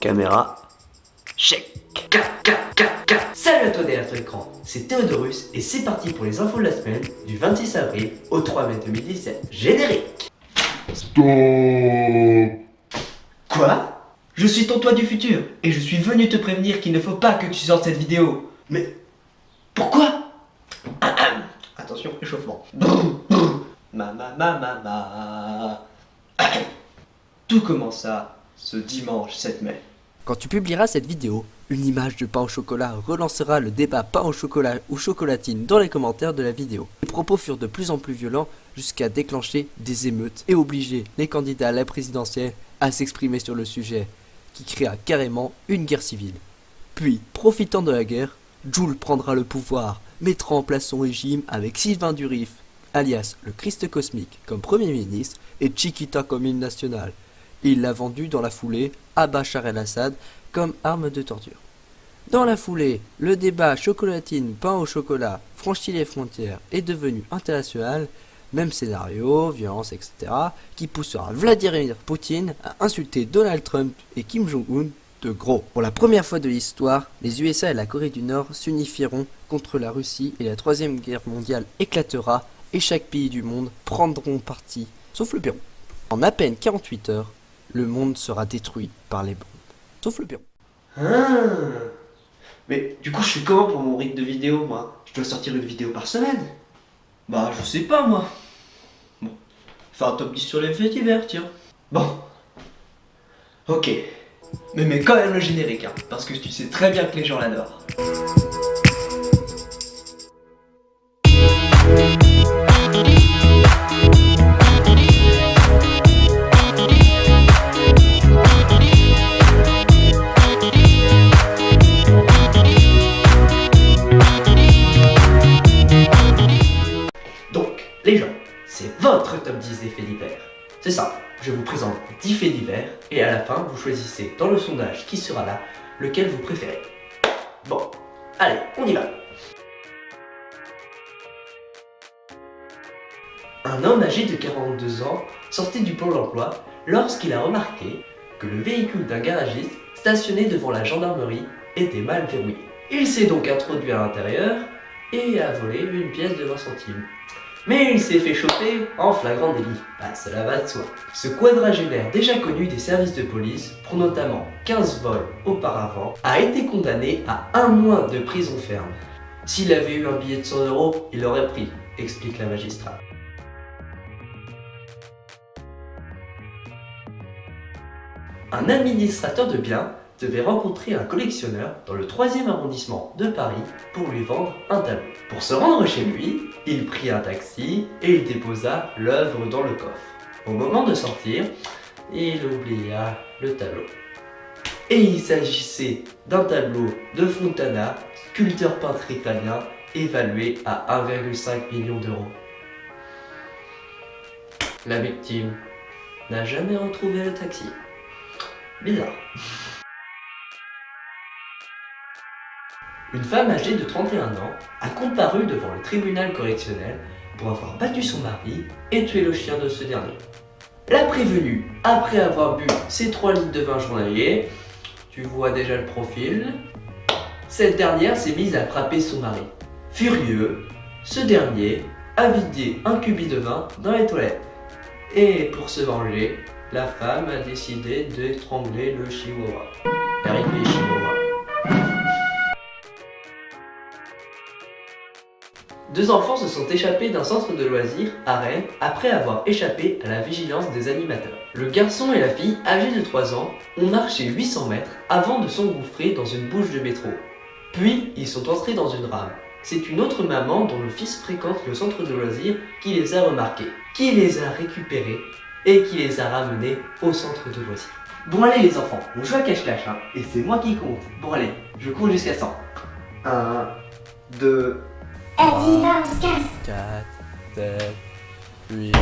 Caméra. Check. Salut à toi derrière ton écran, c'est Théodorus et c'est parti pour les infos de la semaine du 26 avril au 3 mai 2017. Générique. Stop. Quoi? Je suis ton toi du futur et je suis venu te prévenir qu'il ne faut pas que tu sortes cette vidéo. Mais pourquoi? Attention, échauffement. Tout commença ce dimanche 7 mai. Quand tu publieras cette vidéo, une image de pain au chocolat relancera le débat pain au chocolat ou chocolatine dans les commentaires de la vidéo. Les propos furent de plus en plus violents jusqu'à déclencher des émeutes et obliger les candidats à la présidentielle à s'exprimer sur le sujet, qui créa carrément une guerre civile. Puis, profitant de la guerre, Jules prendra le pouvoir, mettra en place son régime avec Sylvain Durif, alias le Christ cosmique, comme Premier ministre et Chiquita comme hymne national. Il l'a vendu dans la foulée à Bachar el-Assad comme arme de torture. Dans la foulée, le débat chocolatine pain au chocolat franchit les frontières est devenu international, même scénario, violence, etc., qui poussera Vladimir Poutine à insulter Donald Trump et Kim Jong-un de gros. Pour la première fois de l'histoire, les USA et la Corée du Nord s'unifieront contre la Russie et la Troisième Guerre mondiale éclatera et chaque pays du monde prendront parti, sauf le Pérou. En à peine 48 heures, le monde sera détruit par les bombes, sauf le Pérou. Mais du coup, je suis comment pour mon rythme de vidéo, moi? Je dois sortir une vidéo par semaine? Bah, je sais pas, moi. Bon, faire un top 10 sur les faits divers, tiens. Bon. Ok. Mais mets quand même le générique, hein, parce que tu sais très bien que les gens l'adorent. Les gens, c'est votre top 10 des faits divers. C'est ça, je vous présente 10 faits divers et à la fin, vous choisissez dans le sondage qui sera là, lequel vous préférez. Bon, allez, on y va. Un homme âgé de 42 ans sortait du Pôle emploi lorsqu'il a remarqué que le véhicule d'un garagiste stationné devant la gendarmerie était mal verrouillé. Il s'est donc introduit à l'intérieur et a volé une pièce de 20 centimes. Mais il s'est fait choper en flagrant délit. Bah, cela va de soi. Ce quadragénaire déjà connu des services de police, pour notamment 15 vols auparavant, a été condamné à 1 mois de prison ferme. S'il avait eu un billet de 100 €, il l'aurait pris, explique la magistrate. Un administrateur de biens devait rencontrer un collectionneur dans le 3e arrondissement de Paris pour lui vendre un tableau. Pour se rendre chez lui, il prit un taxi et il déposa l'œuvre dans le coffre. Au moment de sortir, il oublia le tableau. Et il s'agissait d'un tableau de Fontana, sculpteur peintre italien, évalué à 1,5 million d'euros. La victime n'a jamais retrouvé le taxi. Bizarre. Une femme âgée de 31 ans a comparu devant le tribunal correctionnel pour avoir battu son mari et tué le chien de ce dernier. La prévenue, après avoir bu ses 3 litres de vin journalier, tu vois déjà le profil, cette dernière s'est mise à frapper son mari. Furieux, ce dernier a vidé un cubi de vin dans les toilettes. Et pour se venger, la femme a décidé d'étrangler le chihuahua. RIP chihuahua. 2 enfants se sont échappés d'un centre de loisirs à Rennes après avoir échappé à la vigilance des animateurs. Le garçon et la fille, âgés de 3 ans, ont marché 800 mètres avant de s'engouffrer dans une bouche de métro. Puis, ils sont entrés dans une rame. C'est une autre maman dont le fils fréquente le centre de loisirs qui les a remarqués, qui les a récupérés et qui les a ramenés au centre de loisirs. Bon allez les enfants, on joue à cache-cache, hein, et c'est moi qui compte. Bon allez, je compte jusqu'à 100. 1, 2... 4, 7, 8...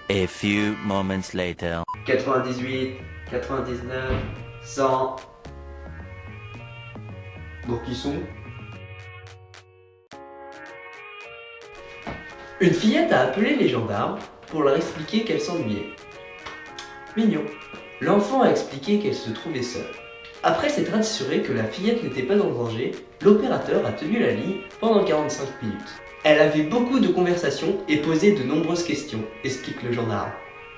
A few moments later. 98, 99, 100... Donc ils sont... Une fillette a appelé les gendarmes pour leur expliquer qu'elle s'ennuyait. Mignon. L'enfant a expliqué qu'elle se trouvait seule. Après s'être assuré que la fillette n'était pas en danger, l'opérateur a tenu la ligne pendant 45 minutes. Elle avait beaucoup de conversations et posait de nombreuses questions, explique le gendarme.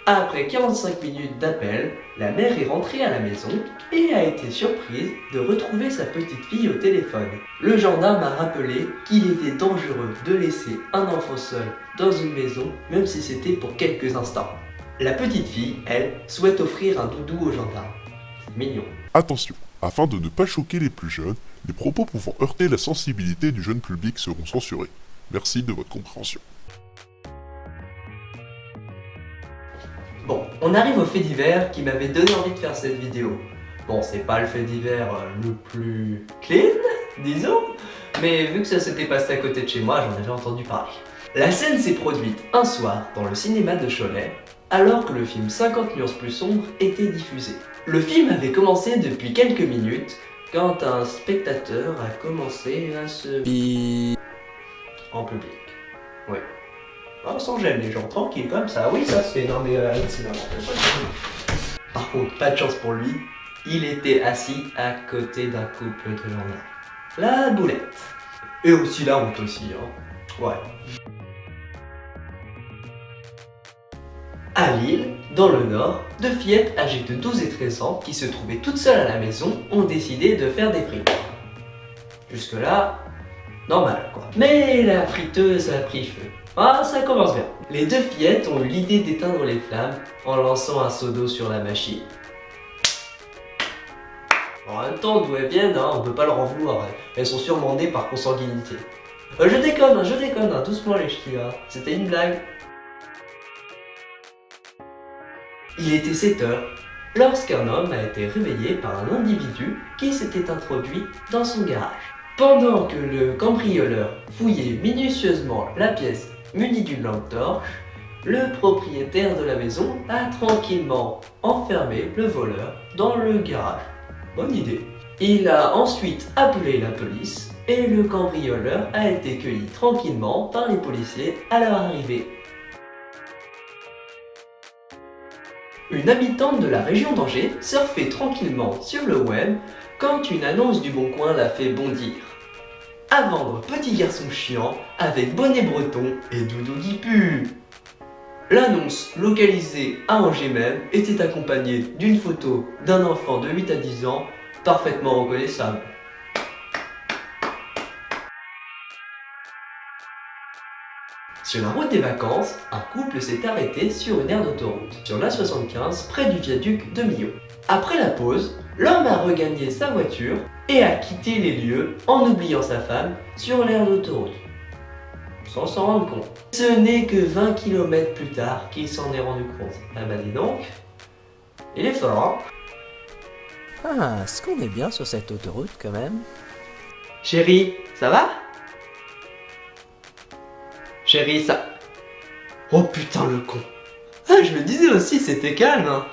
Après 45 minutes d'appel, la mère est rentrée à la maison et a été surprise de retrouver sa petite fille au téléphone. Le gendarme a rappelé qu'il était dangereux de laisser un enfant seul dans une maison, même si c'était pour quelques instants. La petite fille, elle, souhaite offrir un doudou au gendarme. C'est mignon. Attention, afin de ne pas choquer les plus jeunes, les propos pouvant heurter la sensibilité du jeune public seront censurés. Merci de votre compréhension. Bon, on arrive au fait divers qui m'avait donné envie de faire cette vidéo. Bon, c'est pas le fait divers le plus clean, disons, mais vu que ça s'était passé à côté de chez moi, j'en avais entendu parler. La scène s'est produite un soir dans le cinéma de Cholet, alors que le film 50 nuances plus sombres était diffusé. Le film avait commencé depuis quelques minutes quand un spectateur a commencé à se... en public. Oui. Oh, sans gêne, les gens tranquilles comme ça. Oui, ça se fait. Non, mais c'est n'importe quoi. Par contre, pas de chance pour lui, il était assis à côté d'un couple de gendarmes. La boulette. Et aussi la honte aussi, hein. Ouais. À Lille, dans le Nord, deux fillettes âgées de 12 et 13 ans qui se trouvaient toutes seules à la maison ont décidé de faire des frites. Jusque-là, normal quoi. Mais la friteuse a pris feu. Ah, ça commence bien. Les deux fillettes ont eu l'idée d'éteindre les flammes en lançant un seau d'eau sur la machine. En même temps, d'où elles viennent, hein, on peut pas leur en vouloir. Elles sont sûrement nées par consanguinité. Je déconne, doucement les ch'tis, hein. C'était une blague. Il était 7 heures lorsqu'un homme a été réveillé par un individu qui s'était introduit dans son garage. Pendant que le cambrioleur fouillait minutieusement la pièce munie d'une lampe torche, le propriétaire de la maison a tranquillement enfermé le voleur dans le garage. Bonne idée. Il a ensuite appelé la police et le cambrioleur a été cueilli tranquillement par les policiers à leur arrivée. Une habitante de la région d'Angers surfait tranquillement sur le web quand une annonce du Bon Coin l'a fait bondir. À vendre petit garçon chiant avec bonnet breton et doudou qui pue. L'annonce, localisée à Angers même, était accompagnée d'une photo d'un enfant de 8 à 10 ans parfaitement reconnaissable. Sur la route des vacances, un couple s'est arrêté sur une aire d'autoroute, sur l'A75, près du viaduc de Millau. Après la pause, l'homme a regagné sa voiture et a quitté les lieux en oubliant sa femme sur l'aire d'autoroute, sans s'en rendre compte. Ce n'est que 20 km plus tard qu'il s'en est rendu compte. Ah bah dis donc, il est fort, hein? Ah, est-ce qu'on est bien sur cette autoroute quand même? Chérie, ça va? Chérie, ça... Oh putain le con. Ah, je me disais aussi, c'était calme, hein.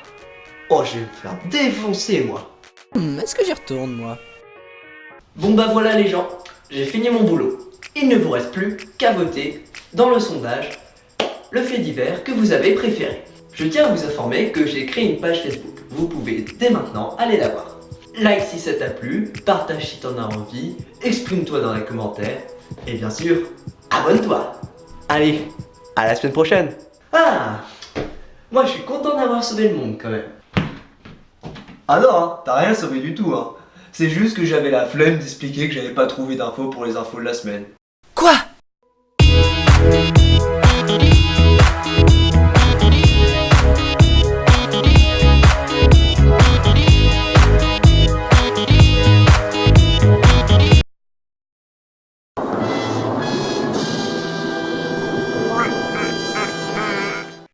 Oh, je vais me faire défoncer, moi. Est-ce que j'y retourne, moi? Bon bah voilà les gens, j'ai fini mon boulot. Il ne vous reste plus qu'à voter dans le sondage le fait divers que vous avez préféré. Je tiens à vous informer que j'ai créé une page Facebook. Vous pouvez dès maintenant aller la voir. Like si ça t'a plu, partage si t'en as envie, exprime-toi dans les commentaires et bien sûr, abonne-toi. Allez, à la semaine prochaine. Ah, moi je suis content d'avoir sauvé le monde quand même. Ah non, hein, t'as rien sauvé du tout, hein. C'est juste que j'avais la flemme d'expliquer que j'avais pas trouvé d'infos pour les infos de la semaine. Quoi?